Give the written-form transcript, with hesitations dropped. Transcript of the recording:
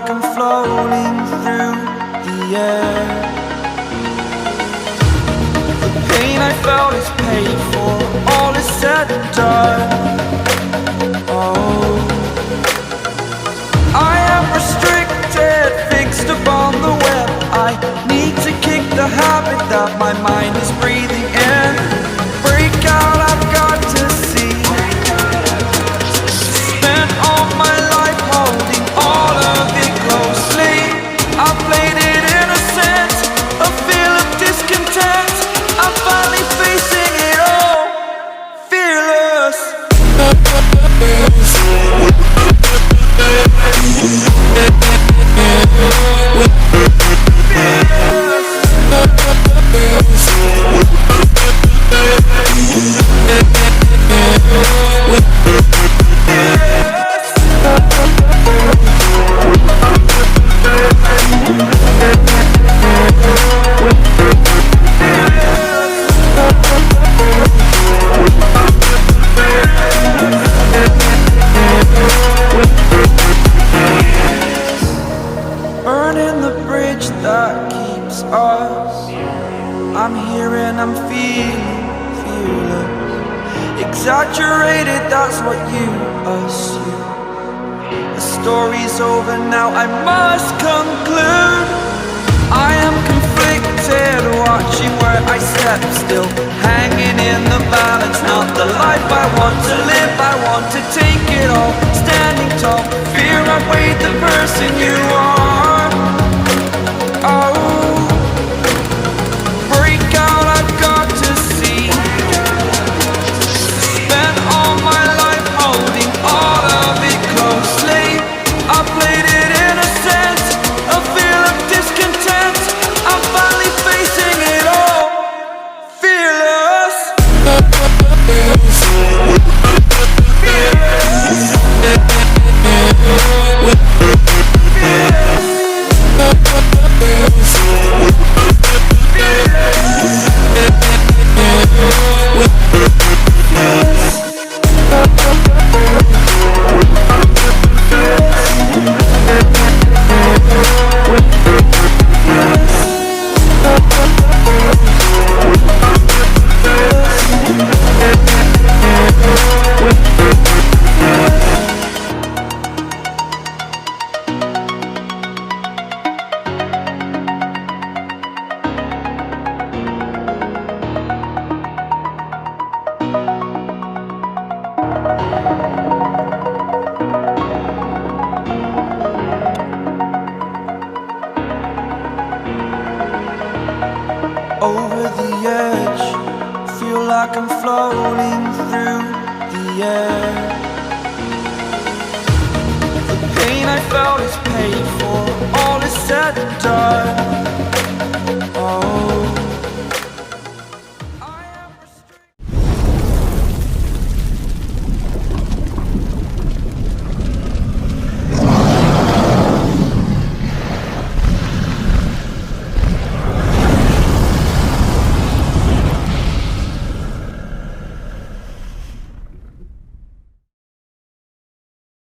like I'm floating through the air. The pain I felt is paid for, all is said and done. Oh, I am restricted, fixed upon the web. I need to kick the habit that my mind is breathing in. Break out, I've got to see. Spent all my life holding all of it closely. I played it innocent, a feel of discontent. I'm finally facing it all, fearless. Burning the bridge that keeps us. I'm here and I'm feeling fearless. Exaggerated, that's what you assume. The story's over now, I must conclude. I am conflicted, watching where I step still, hanging in the balance. Not the life I want to live, I want to take it all. Standing tall, fear outweighed the person you are. Oh, break out, I've got to see. Spent all my life holding all of it closely. I played it innocent, a feel of discontent. I'm finally facing it all, fearless. Over the edge, feel like I'm floating through the air. The pain I felt is paid for, all is said and done.